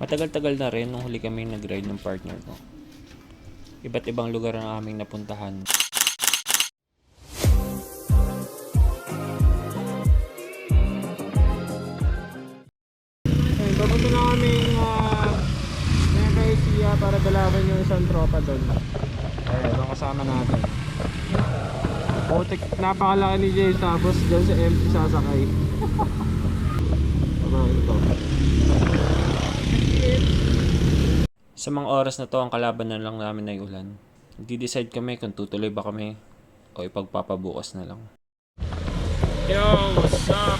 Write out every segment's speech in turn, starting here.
Matagal-tagal na rin nung huli kami nag-ride ng partner ko. Iba't ibang lugar ang aming napuntahan. Ayun, papunta na kaming Nueva para dalawan yung isang tropa doon. Ayun, ang kasama natin. Putik, napakalaki ni James tapos dyan sa empty sasakay. Ito. Sa mga oras na to, ang kalaban na lang namin ay ulan. Nagdi-decide kami kung tutuloy ba kami o ipagpapabukas na lang. Yo, what's up?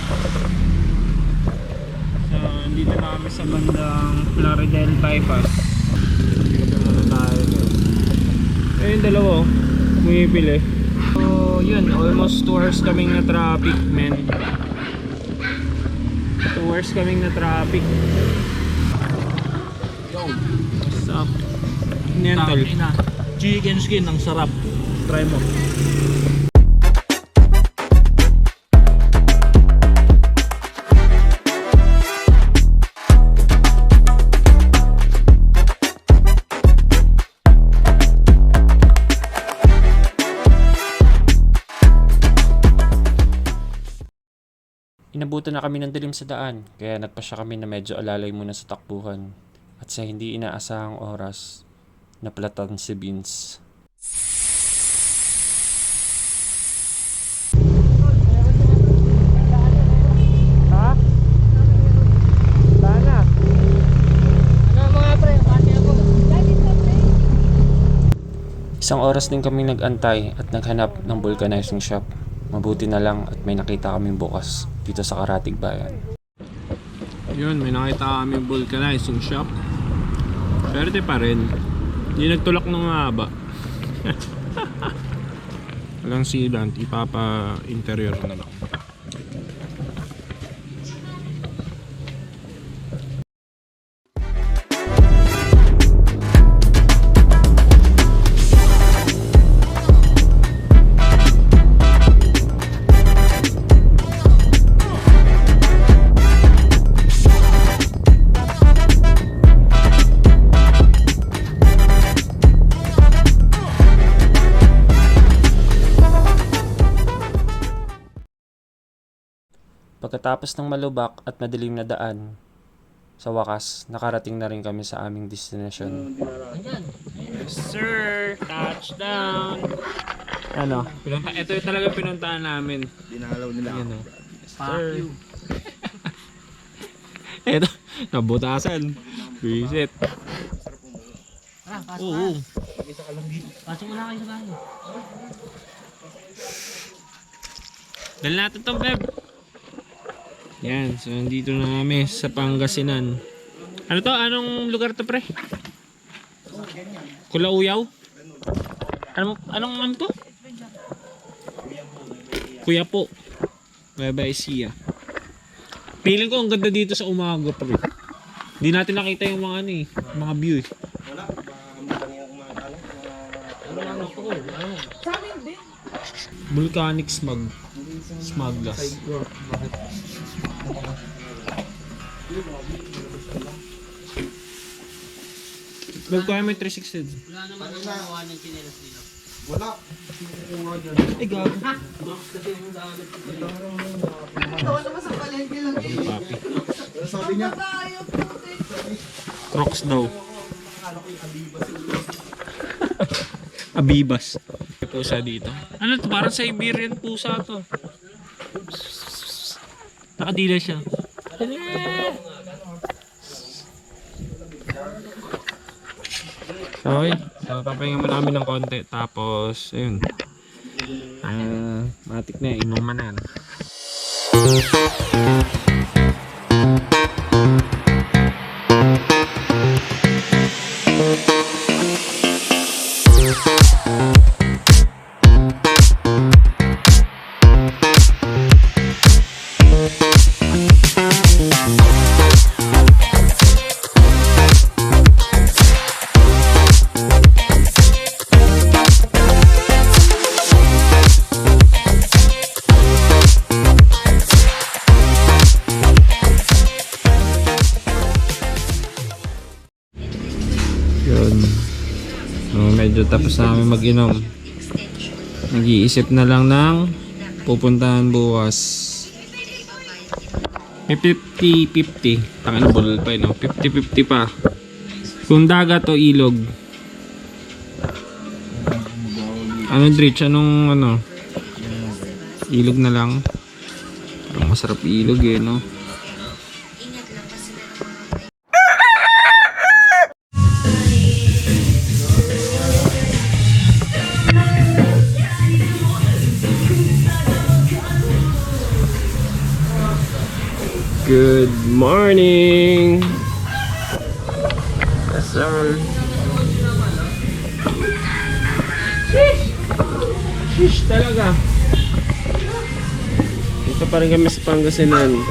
So, dito na kami sa bandang Plaridel Bypass. Dito na tayo. Ayun, dalawa. Bumibili. So, yun. Almost 2 hours kaming na traffic, men. 2 hours kaming na traffic. Yo, what's up? Ano yan, tol? Chicken skin, ang sarap. Try mo. Inabutan na kami ng dilim sa daan, kaya nagpasya kami na medyo alalay muna sa takbuhan. At sa hindi inaasahang oras, naplatan si Vince. Ha? Sana. Isang oras din kami nag-antay at naghanap ng vulcanizing shop. Mabuti na lang at may nakita kaming bukas dito sa Karatig Bayan. Yun, may nakita kami vulcanizing shop. Swerte pa rin. Hindi nagtulak ng mahaba. Walang sealant, ipapa-interior na lang. Pagkatapos ng malubak at madilim na daan, sa wakas, nakarating na rin kami sa aming destination. Yes sir, touchdown! Ano? Ito yung talaga pinuntahan namin. Dinalaw nila ako. Ano? Yes sir. Ito, nabutasan. Visit. Oo. Pasok mo na kayo sa bahay. Dali natin itong Feb. Yan, so nandito na kami sa Pangasinan. Ano to? Anong lugar to, pre? Kulauyaw? Anong ano to? Kuyapo. Nueva Ecija. Feeling ko ang ganda dito sa umaga, pre. Hindi natin nakita yung mga ano eh, mga view eh. Volcanic smog. Smoglass. Nagkaya may 360. Wala naman ang magawa ng chinelas dito. Wala. Ay, gago. Tawa naman sa palengke lang eh. Papi. Sabi niya, Crocs daw. Abibas. May pusa dito. Ano to? Parang Siberian pusa to. Nakadila siya. Okay. So, papahinga mo namin ng konti. Tapos, ayun. Matik na. Inuman na yan. Yun. So, medyo tapos na kami mag-inom. Nag-iisip na lang ng pupuntahan bukas. May 50-50. Tangin na bulol pa yun, no? 50-50 pa. Kung dagat o ilog. Ano, Dritch? Anong ano? Ilog na lang. Parang masarap ilog eh, no? Good morning! Yes, sir. Shish talaga. Dito pa rin kami sa Pangasinan.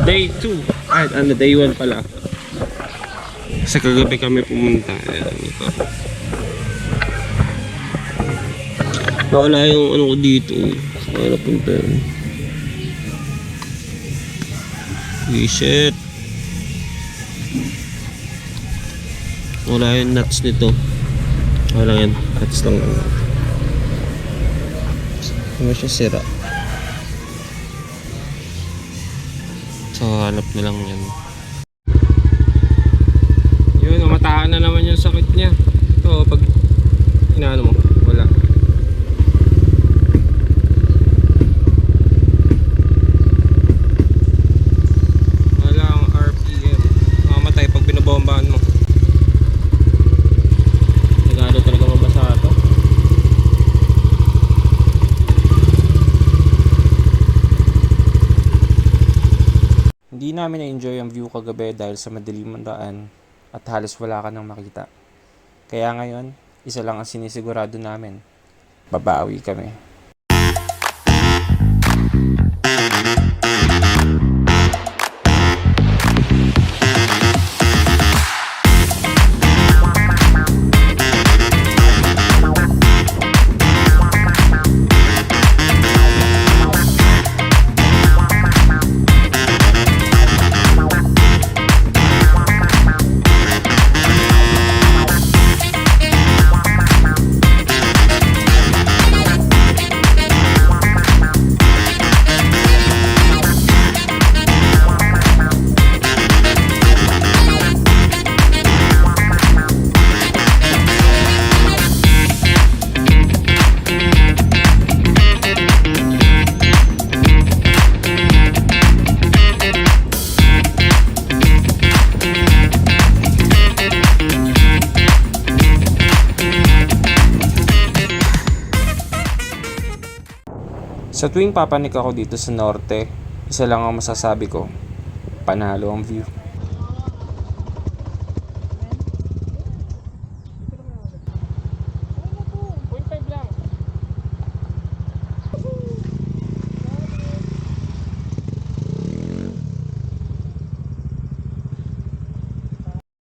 Day 2. Ay, ano, day 1 pala. Sa kagabi kami pumunta. Ayan, ito. Nawala yung ano ko dito. Saan napunta yun? Shit. Wala yung nuts nito. Wala yan. Nuts lang lang. Ano siya sira? So hanap na lang yan. Yun, mataan na naman yung sakit niya. Ito pag inaano mo, wala. Bombahan mo. Nagano talaga mabasa ito. Hindi namin na-enjoy ang view kagabi dahil sa madilim ang daan at halos wala ka nang makita. Kaya ngayon, isa lang ang sinisigurado namin. Babawi kami. Sa tuwing papanik ako dito sa norte, isa lang ang masasabi ko, panalo ang view.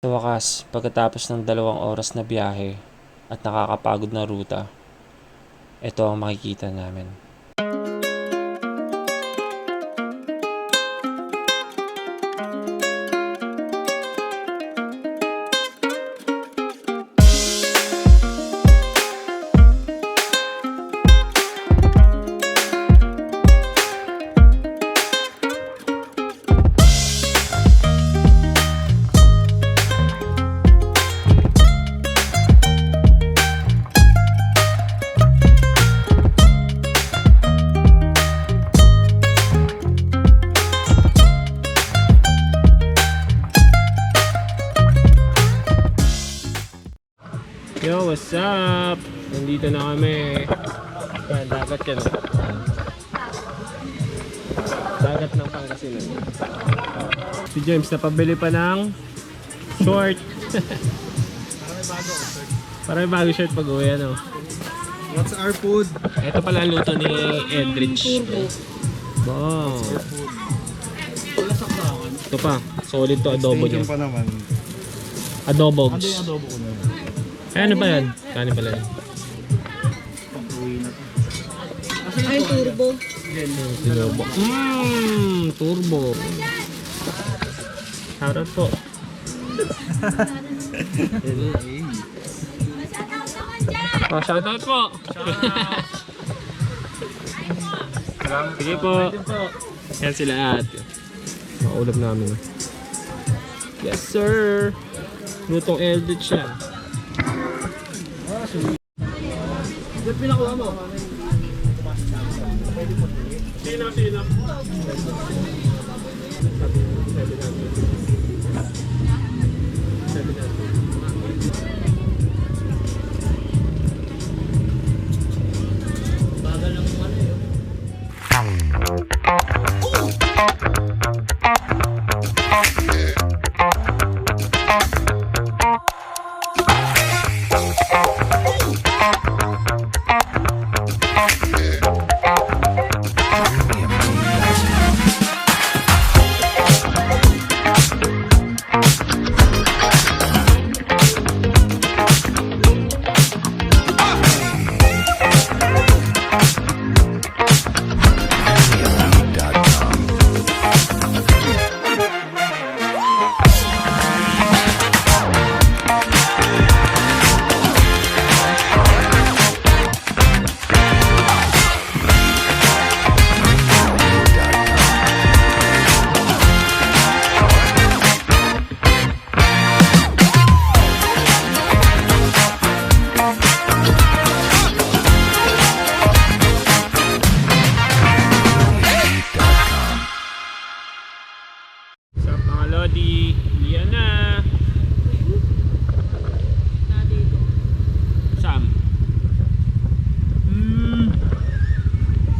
Sa wakas, pagkatapos ng 2 oras na biyahe at nakakapagod na ruta, ito ang makikita namin. Yo, what's up? Nandito na kami. Ayan, dagat yan. Dagat ng Pangasinan. Si James napabili pa ng short. Para may bago shirt pag uwi, ano. What's our food? Ito pala ang luto ni Edrich. Wow. Ito pa, solid to adobo niya. pa naman. Adobogs. Adobo ko na. Ano ba yan? Kanin pala yan. Ay, turbo. Turbo. Turbo. Shoutout po. Oh, shoutout po. Sige po. Yan sila at maulap namin. Yes sir. Lutong Eldritch yan. Sino? Bagal lang kung ano yun. Sup mga Lodi? Lian na. Sam.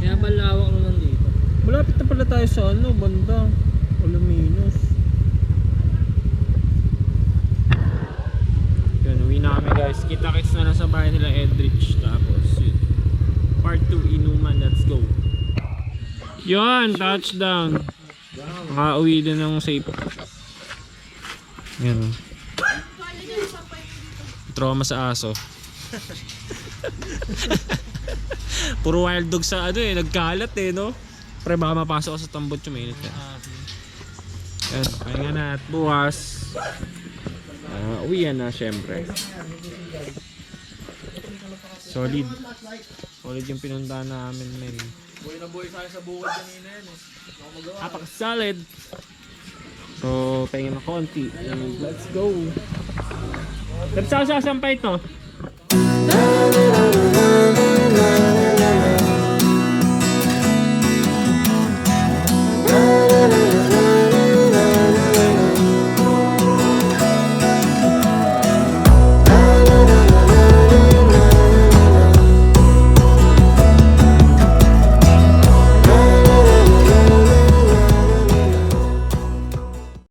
Kaya malawak naman dito. Malapit na pala tayo sa ano, banda. Alaminos. Yun, uwi na kami guys. Kita-kits na lang sa bahay nila Eldritch. Tapos yun. Part 2 Inuman, let's go. Yun, touchdown. Makauwi din ng safe. Yan. Trauma sa aso. Puro wild dog sa ano eh, nagkalat eh no. Pre baka mapasok ka sa tambot yung mainit ka. Yan, pahinga na at bukas. Uwi na syempre. Solid. Solid yung pinuntahan namin men. Buhay na buhay tayo sa bukod kanina yan eh. Napaka-solid. So, pahinga na konti. And let's go. Tapos sasampay ito.